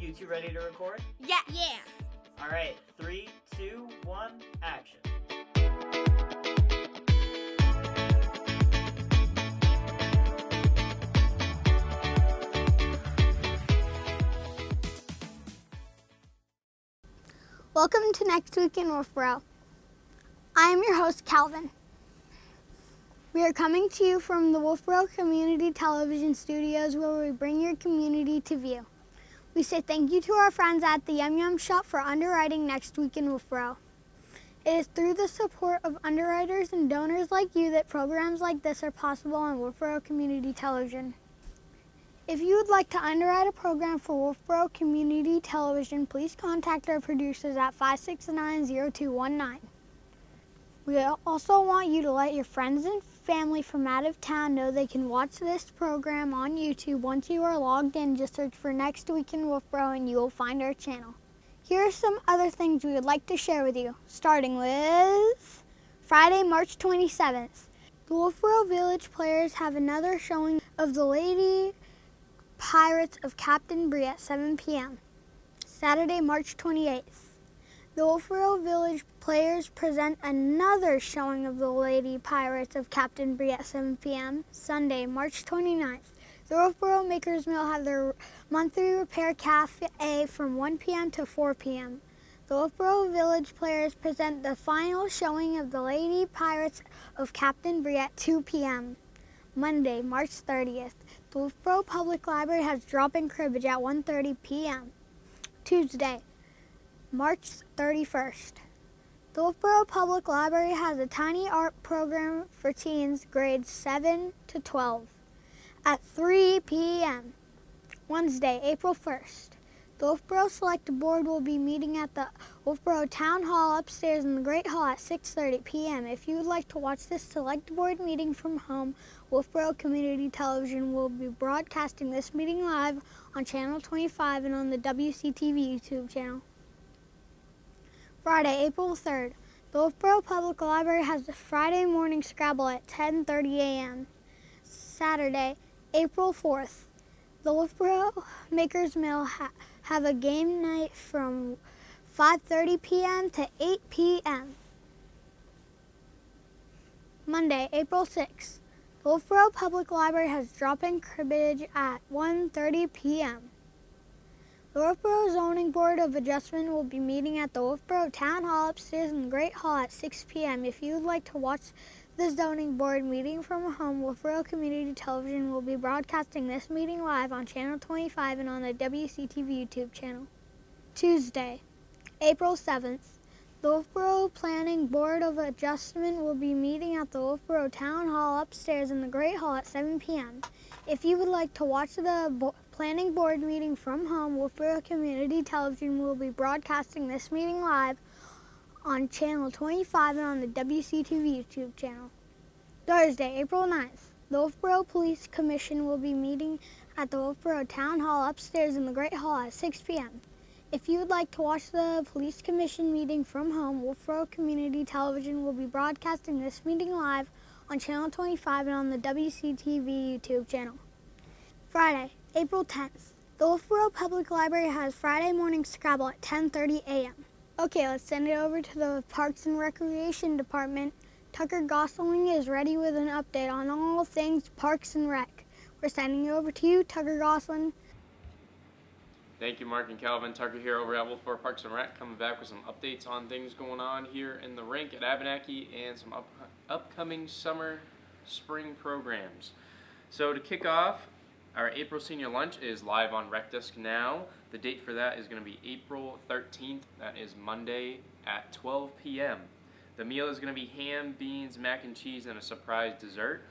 You two ready to record? Yeah. Yeah. All right, 3, 2, 1, action. Welcome to Next Week in Wolfeboro. I am your host, Calvin. We are coming to you from the Wolfeboro Community Television studios where we bring your community to view. We say thank you to our friends at the Yum Yum Shop for underwriting Next Week in Wolfeboro. It is through the support of underwriters and donors like you that programs like this are possible on Wolfeboro Community Television. If you would like to underwrite a program for Wolfeboro Community Television, please contact our producers at 569-0219. We also want you to let your friends and family from out of town know they can watch this program on YouTube. Once you are logged in, just search for Next Week in Wolfeboro and you will find our channel. Here are some other things we would like to share with you, starting with Friday, March 27th. The Wolfeboro Village Players have another showing of the Lady Pirates of Captain Brie at 7 p.m. Saturday, March 28th. The Wolfeboro Village Players present another showing of the Lady Pirates of Captain Brie at 7 p.m. Sunday, March 29th. The Wolfeboro Makers Mill have their monthly repair cafe from 1 p.m. to 4 p.m. The Wolfeboro Village Players present the final showing of the Lady Pirates of Captain Brie at 2 p.m. Monday, March 30th. The Wolfeboro Public Library has drop-in cribbage at 1:30 p.m. Tuesday, March 31st. The Wolfeboro Public Library has a tiny art program for teens grades 7 to 12 at 3 p.m. Wednesday, April 1st. The Wolfeboro Select Board will be meeting at the Wolfeboro Town Hall upstairs in the Great Hall at 6:30 p.m. If you would like to watch this Select Board meeting from home, Wolfeboro Community Television will be broadcasting this meeting live on Channel 25 and on the WCTV YouTube channel. Friday, April 3rd. The Wolfeboro Public Library has a Friday morning Scrabble at 10:30 a.m. Saturday, April 4th. The Wolfeboro Makers Mill have a game night from 5:30 p.m. to 8 p.m. Monday, April 6th. The Wolfeboro Public Library has drop-in cribbage at 1:30 p.m. The Wolfeboro Zoning Board of Adjustment will be meeting at the Wolfeboro Town Hall upstairs in the Great Hall at 6 p.m. If you would like to watch the Zoning Board meeting from home, Wolfeboro Community Television will be broadcasting this meeting live on Channel 25 and on the WCTV YouTube channel. Tuesday, April 7th. The Wolfeboro Planning Board of Adjustment will be meeting at the Wolfeboro Town Hall upstairs in the Great Hall at 7 p.m. If you would like to watch the Planning Board meeting from home, Wolfeboro Community Television will be broadcasting this meeting live on Channel 25 and on the WCTV YouTube channel. Thursday, April 9th. The Wolfeboro Police Commission will be meeting at the Wolfeboro Town Hall upstairs in the Great Hall at 6 p.m. If you would like to watch the Police Commission meeting from home, Wolfeboro Community Television will be broadcasting this meeting live on Channel 25 and on the WCTV YouTube channel. Friday, April 10th. The Wolfeboro Public Library has Friday morning Scrabble at 10:30 a.m. Okay, let's send it over to the Parks and Recreation Department. Tucker Gosling is ready with an update on all things Parks and Rec. We're sending it over to you, Tucker Gosling. Thank you, Mark and Calvin. Tucker here over at Wolfeboro Parks and Rec, coming back with some updates on things going on here in the rink at Abenaki and some upcoming spring programs. So to kick off, our April Senior Lunch is live on Rec Desk now. The date for that is going to be April 13th. That is Monday at 12 p.m. The meal is going to be ham, beans, mac and cheese, and a surprise dessert.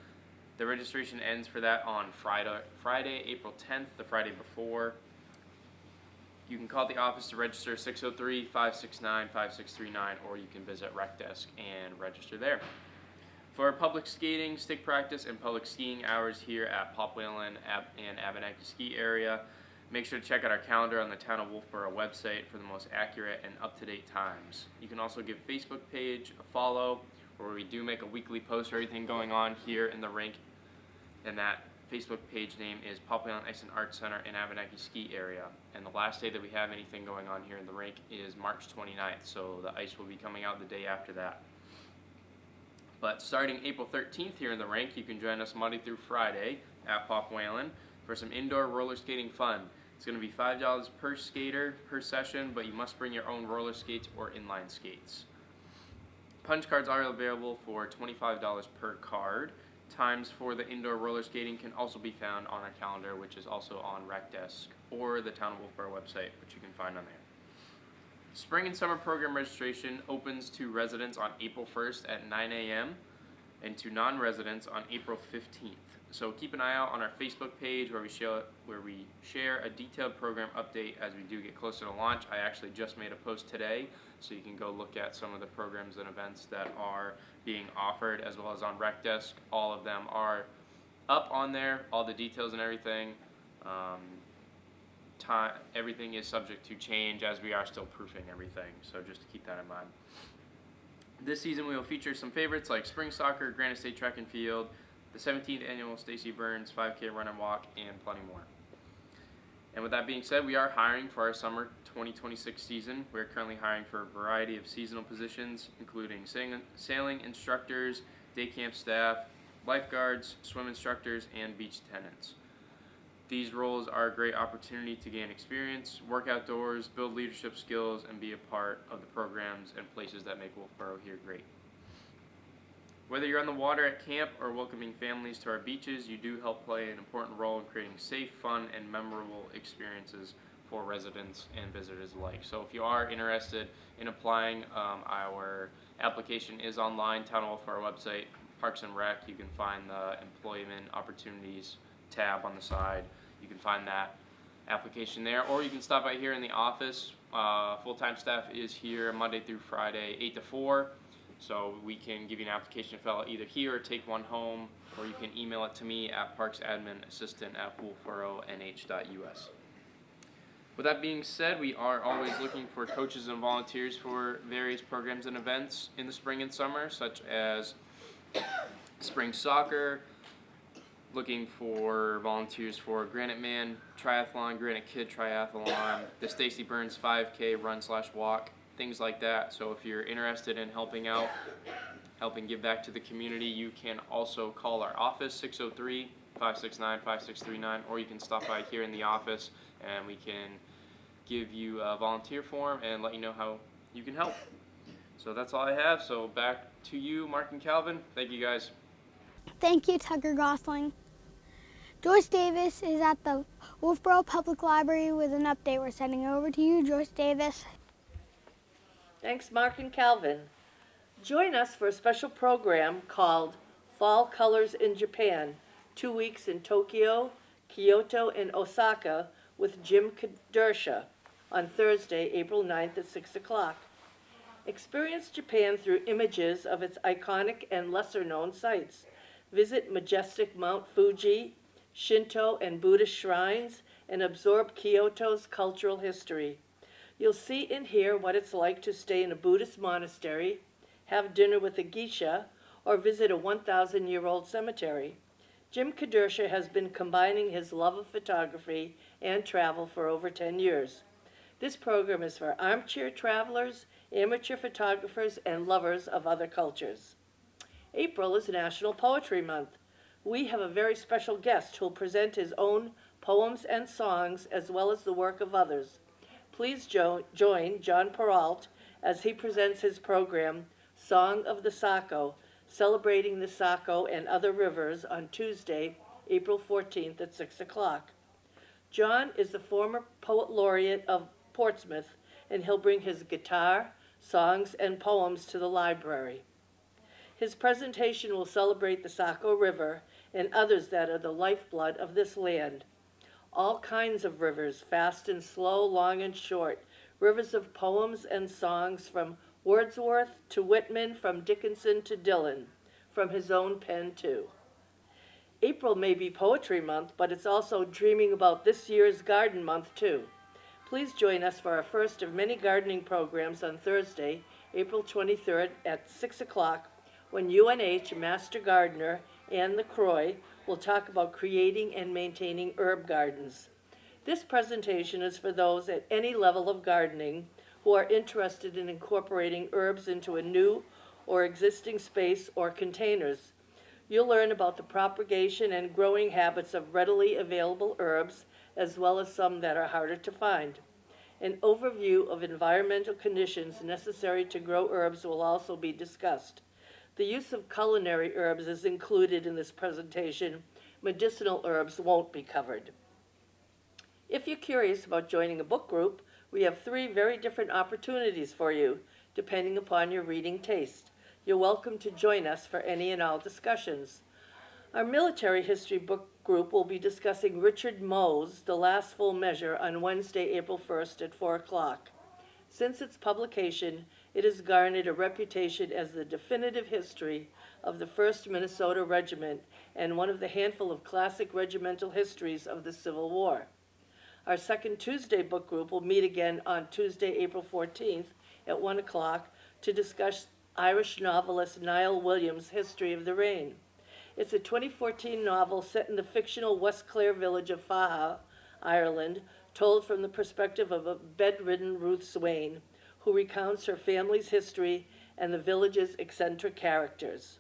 The registration ends for that on Friday, April 10th, the Friday before. You can call the office to register 603-569-5639, or you can visit Rec Desk and register there. For public skating, stick practice, and public skiing hours here at Pop Whalen and Abenaki Ski Area, make sure to check out our calendar on the Town of Wolfeboro website for the most accurate and up-to-date times. You can also give Facebook page a follow, where we do make a weekly post for everything going on here in the rink, and that Facebook page name is Pop Whalen Ice and Art Center in Abenaki Ski Area. And the last day that we have anything going on here in the rink is March 29th, so the ice will be coming out the day after that. But starting April 13th here in the rink, you can join us Monday through Friday at Pop Whalen for some indoor roller skating fun. It's going to be $5 per skater per session, but you must bring your own roller skates or inline skates. Punch cards are available for $25 per card. Times for the indoor roller skating can also be found on our calendar, which is also on Rec Desk or the Town of Wolfeboro website, which you can find on there. Spring and summer program registration opens to residents on April 1st at 9 a.m. and to non-residents on April 15th. So keep an eye out on our Facebook page where we share a detailed program update as we do get closer to launch. I actually just made a post today, so you can go look at some of the programs and events that are being offered, as well as on Rec Desk. All of them are up on there, all the details and everything. Everything is subject to change as we are still proofing everything, so just to keep that in mind. This season we will feature some favorites like spring soccer, Granite State Track and Field, the 17th annual Stacy Burns 5K Run and Walk, and plenty more. And with that being said, we are hiring for our summer 2026 season. We're currently hiring for a variety of seasonal positions, including sailing instructors, day camp staff, lifeguards, swim instructors, and beach attendants. These roles are a great opportunity to gain experience, work outdoors, build leadership skills, and be a part of the programs and places that make Wolfeboro here great. Whether you're on the water at camp or welcoming families to our beaches, you do help play an important role in creating safe, fun, and memorable experiences for residents and visitors alike. So if you are interested in applying, our application is online, Town of Wolfeboro website, Parks and Rec. You can find the Employment Opportunities tab on the side. You can find that application there, or you can stop by here in the office. Full-time staff is here Monday through Friday, 8 to 4. So we can give you an application to fill out either here or take one home, or you can email it to me at parksadminassistant@wolfeboronh.us. With that being said, we are always looking for coaches and volunteers for various programs and events in the spring and summer, such as spring soccer, looking for volunteers for Granite Man Triathlon, Granite Kid Triathlon, the Stacy Burns 5K Run/Walk, things like that. So if you're interested in helping out, helping give back to the community, you can also call our office, 603-569-5639, or you can stop by here in the office and we can give you a volunteer form and let you know how you can help. So that's all I have. So back to you, Mark and Calvin. Thank you guys. Thank you, Tucker Gosling. Joyce Davis is at the Wolfeboro Public Library with an update. We're sending over to you, Joyce Davis. Thanks, Mark and Calvin. Join us for a special program called Fall Colors in Japan, 2 weeks in Tokyo, Kyoto, and Osaka with Jim Kadersha on Thursday, April 9th at 6 o'clock. Experience Japan through images of its iconic and lesser-known sites. Visit majestic Mount Fuji, Shinto and Buddhist shrines, and absorb Kyoto's cultural history. You'll see and hear what it's like to stay in a Buddhist monastery, have dinner with a geisha, or visit a 1,000-year-old cemetery. Jim Kadersha has been combining his love of photography and travel for over 10 years. This program is for armchair travelers, amateur photographers, and lovers of other cultures. April is National Poetry Month. We have a very special guest who will present his own poems and songs as well as the work of others. Please join John Peralt as he presents his program, Song of the Saco, celebrating the Saco and other rivers on Tuesday, April 14th at 6 o'clock. John is the former Poet Laureate of Portsmouth, and he'll bring his guitar, songs, and poems to the library. His presentation will celebrate the Saco River and others that are the lifeblood of this land. All kinds of rivers, fast and slow, long and short, rivers of poems and songs from Wordsworth to Whitman, from Dickinson to Dylan, from his own pen too. April may be Poetry Month, but it's also dreaming about this year's Garden Month too. Please join us for our first of many gardening programs on Thursday, April 23rd at 6 o'clock, when UNH Master Gardener Anne LaCroix will talk about creating and maintaining herb gardens. This presentation is for those at any level of gardening who are interested in incorporating herbs into a new or existing space or containers. You'll learn about the propagation and growing habits of readily available herbs, as well as some that are harder to find. An overview of environmental conditions necessary to grow herbs will also be discussed. The use of culinary herbs is included in this presentation. Medicinal herbs won't be covered. If you're curious about joining a book group, we have 3 very different opportunities for you, depending upon your reading taste. You're welcome to join us for any and all discussions. Our military history book group will be discussing Richard Moe's The Last Full Measure on Wednesday, April 1st at 4 o'clock. Since its publication, it has garnered a reputation as the definitive history of the 1st Minnesota Regiment and one of the handful of classic regimental histories of the Civil War. Our second Tuesday book group will meet again on Tuesday, April 14th at 1 o'clock to discuss Irish novelist Niall Williams' History of the Reign. It's a 2014 novel set in the fictional West Clare village of Faha, Ireland, told from the perspective of a bedridden Ruth Swain, who recounts her family's history and the village's eccentric characters.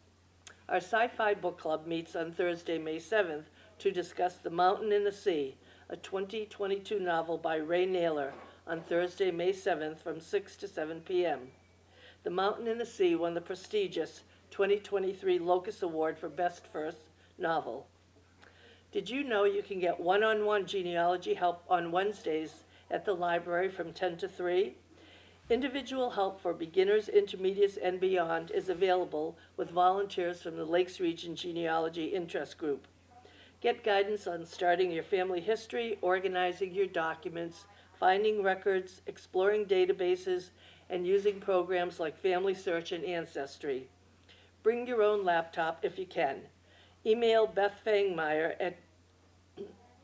Our sci-fi book club meets on Thursday, May 7th to discuss The Mountain in the Sea, a 2022 novel by Ray Naylor, on Thursday, May 7th from 6 to 7 p.m. The Mountain in the Sea won the prestigious 2023 Locus Award for Best First Novel. Did you know you can get one-on-one genealogy help on Wednesdays at the library from 10 to 3? Individual help for beginners, intermediates, and beyond is available with volunteers from the Lakes Region Genealogy Interest Group. Get guidance on starting your family history, organizing your documents, finding records, exploring databases, and using programs like Family Search and Ancestry. Bring your own laptop if you can. Email Beth Fangmeyer at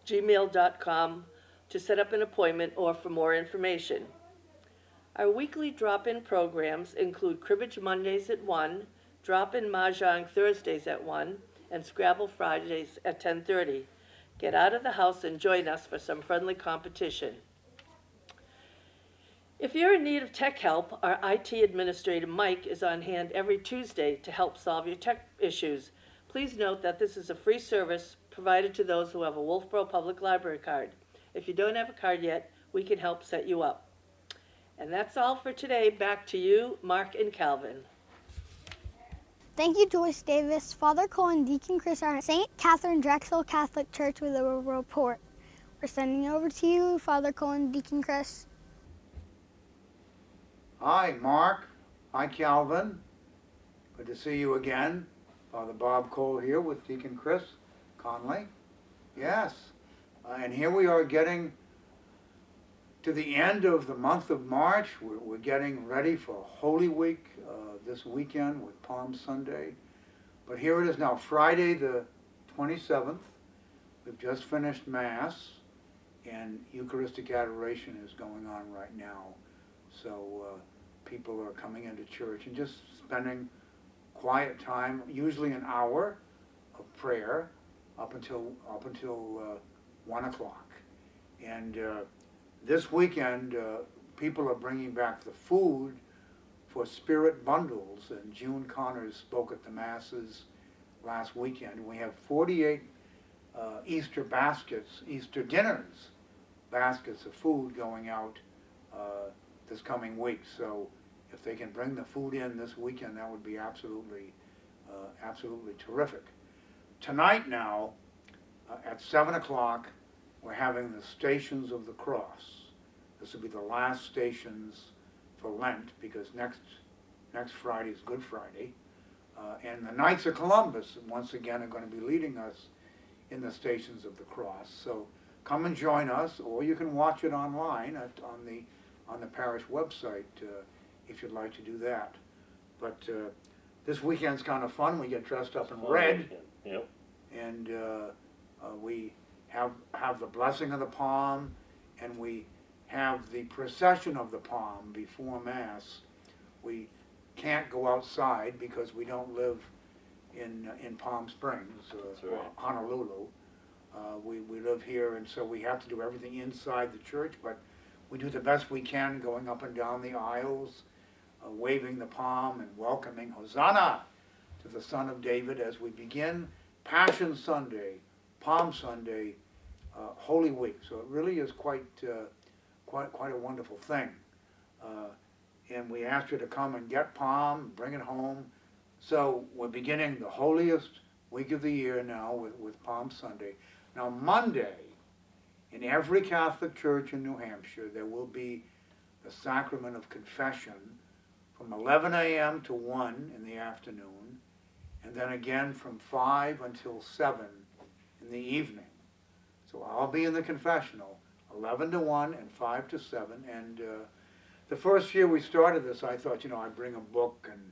gmail.com to set up an appointment or for more information. Our weekly drop-in programs include Cribbage Mondays at 1, Drop-in Mahjong Thursdays at 1, and Scrabble Fridays at 10:30. Get out of the house and join us for some friendly competition. If you're in need of tech help, our IT administrator Mike is on hand every Tuesday to help solve your tech issues. Please note that this is a free service provided to those who have a Wolfeboro Public Library card. If you don't have a card yet, we can help set you up. And that's all for today. Back to you, Mark and Calvin. Thank you, Joyce Davis. Father Cole and Deacon Chris are at St. Katherine Drexel Catholic Church with a report. We're sending it over to you, Father Cole and Deacon Chris. Hi, Mark. Hi, Calvin. Good to see you again. Father Bob Cole here with Deacon Chris Conley. Yes, and here we are getting to the end of the month of March. We're getting ready for Holy Week this weekend with Palm Sunday. But here it is now, Friday the 27th. We've just finished Mass, and Eucharistic Adoration is going on right now. So people are coming into church and just spending quiet time, usually an hour of prayer up until 1 o'clock. And this weekend, people are bringing back the food for spirit bundles, and June Connors spoke at the Masses last weekend. We have 48 Easter baskets, Easter dinners, baskets of food going out this coming week. So if they can bring the food in this weekend, that would be absolutely terrific. Tonight now, at 7 o'clock, we're having the Stations of the Cross. This will be the last stations for Lent, because next Friday is Good Friday. And the Knights of Columbus, once again, are going to be leading us in the Stations of the Cross. So come and join us, or you can watch it online on the parish website if you'd like to do that. But this weekend's kind of fun. We get dressed up in red. Yep. And we have the blessing of the palm, and we have the procession of the palm before Mass. We can't go outside because we don't live in Palm Springs, That's or right. Honolulu. We live here, and so we have to do everything inside the church, but we do the best we can going up and down the aisles, waving the palm and welcoming Hosanna to the Son of David as we begin Passion Sunday, Palm Sunday, Holy Week. So it really is quite a wonderful thing. And we ask you to come and get palm, bring it home. So we're beginning the holiest week of the year now with Palm Sunday. Now Monday, in every Catholic church in New Hampshire, there will be the sacrament of confession from 11 a.m. to 1 in the afternoon, and then again from 5 until 7 in the evening. So I'll be in the confessional, 11 to 1 and 5 to 7. And the first year we started this, I thought, I'd bring a book and,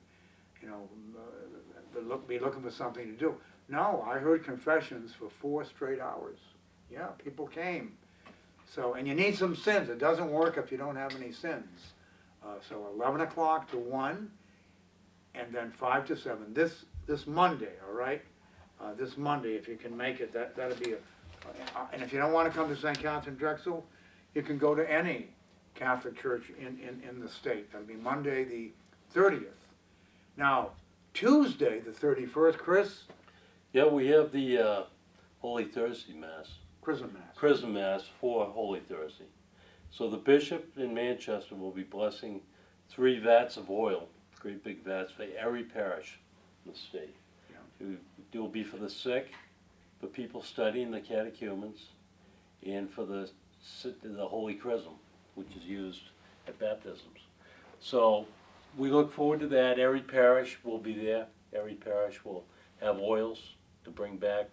be looking for something to do. No, I heard confessions for 4 straight hours. Yeah, people came. So, and you need some sins. It doesn't work if you don't have any sins. So 11 o'clock to 1, and then 5 to 7. This Monday, all right? This Monday, if you can make it, that'll be and if you don't want to come to St. Katherine Drexel, you can go to any Catholic church in the state. That'll be Monday the 30th. Now, Tuesday the 31st, Chris? Yeah, we have the Holy Thursday Mass. Chrism Mass. Chrism Mass for Holy Thursday. So the bishop in Manchester will be blessing 3 vats of oil, great big vats, for every parish in the state. Yeah. It will be for the sick, for people studying the catechumens, and for the Holy Chrism, which is used at baptisms. So we look forward to that. Every parish will be there. Every parish will have oils to bring back,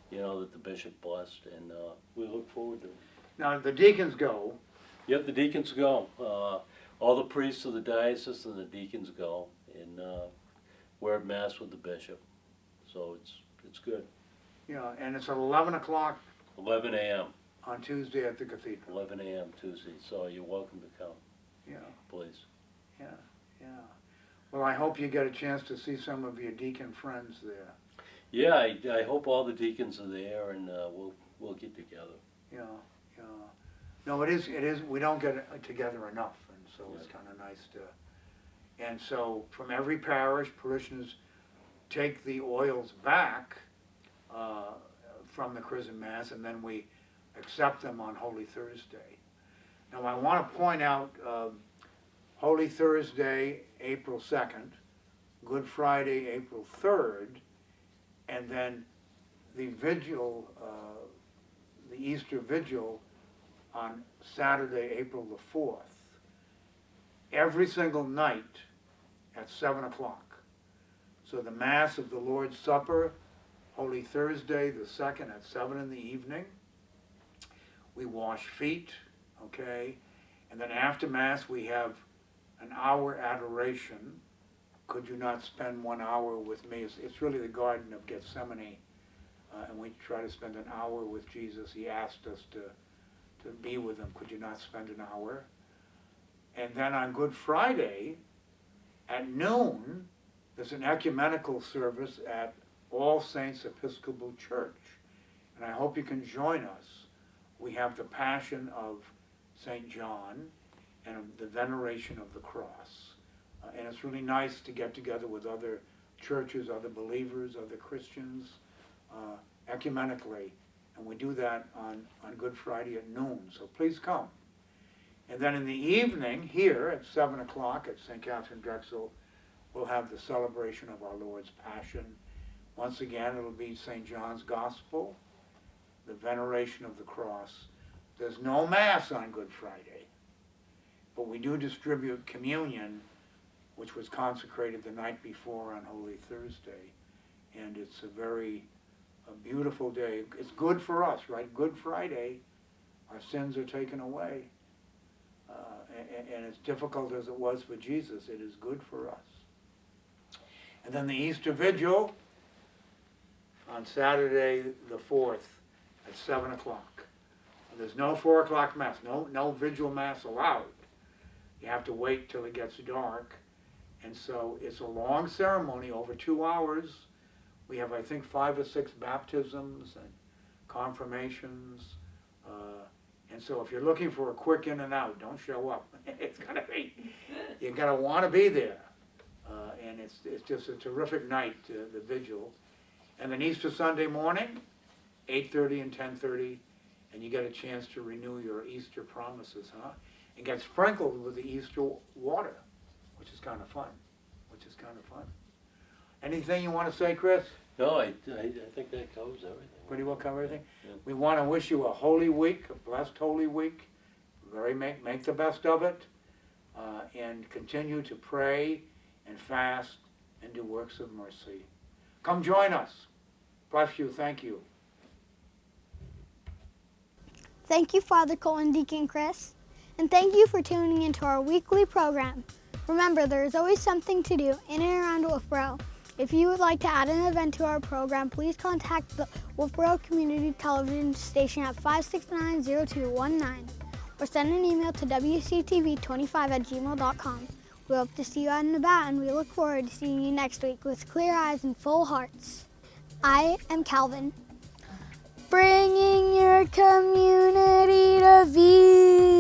that the bishop blessed, and we look forward to it. Now, the deacons go. Yep, the deacons go. All the priests of the diocese and the deacons go, and we're at Mass with the bishop. So it's good. Yeah, and it's at 11 o'clock 11 a.m. on Tuesday at the cathedral. 11 a.m. Tuesday, so you're welcome to come, Yeah, please. yeah. Well, I hope you get a chance to see some of your deacon friends there. Yeah, I hope all the deacons are there, and we'll get together. Yeah. No, it is, we don't get together enough, and so it's kind of nice to, and so from every parish, parishioners take the oils back from the Chrism Mass, and then we accept them on Holy Thursday. Now, I want to point out Holy Thursday, April 2nd, Good Friday, April 3rd, and then the vigil, the Easter Vigil on Saturday, April the 4th. Every single night at 7 o'clock. So the Mass of the Lord's Supper, Holy Thursday the 2nd at 7 in the evening. We wash feet, okay? And then after Mass we have an hour adoration. Could you not spend 1 hour with me? It's really the Garden of Gethsemane, and we try to spend an hour with Jesus. He asked us to be with him. Could you not spend an hour? And then on Good Friday at noon, there's an ecumenical service at All Saints Episcopal Church, and I hope you can join us. We have the Passion of St. John and the Veneration of the Cross. And it's really nice to get together with other churches, other believers, other Christians, ecumenically. And we do that on Good Friday at noon, so please come. And then in the evening, here at 7 o'clock at St. Katherine Drexel, we'll have the celebration of our Lord's Passion. Once again, it'll be St. John's Gospel, the Veneration of the Cross. There's no Mass on Good Friday, but we do distribute communion, which was consecrated the night before on Holy Thursday. And it's a beautiful day. It's good for us, right? Good Friday, our sins are taken away. And as difficult as it was for Jesus, it is good for us. And then the Easter Vigil on Saturday the 4th at 7 o'clock. And there's no 4 o'clock Mass, no Vigil Mass allowed. You have to wait till it gets dark. And so it's a long ceremony, over 2 hours, We have, I think, 5 or 6 baptisms and confirmations. And so if you're looking for a quick in and out, don't show up. It's gonna be, you're gonna wanna be there. And it's just a terrific night, the vigil. And then Easter Sunday morning, 8:30 and 10:30, and you get a chance to renew your Easter promises, huh? And get sprinkled with the Easter water, which is kind of fun, Anything you want to say, Chris? No, I think that covers everything. Pretty well cover everything? Yeah. We want to wish you a holy week, a blessed holy week. Make the best of it, and continue to pray and fast and do works of mercy. Come join us. Bless you. Thank you. Thank you, Father Cole and Deacon Chris. And thank you for tuning into our weekly program. Remember, there is always something to do in and around Wolfeboro. If you would like to add an event to our program, please contact the Wolfeboro Community Television station at 569-0219 or send an email to wctv25@gmail.com. We hope to see you out and about, and we look forward to seeing you next week with clear eyes and full hearts. I am Calvin, bringing your community to view.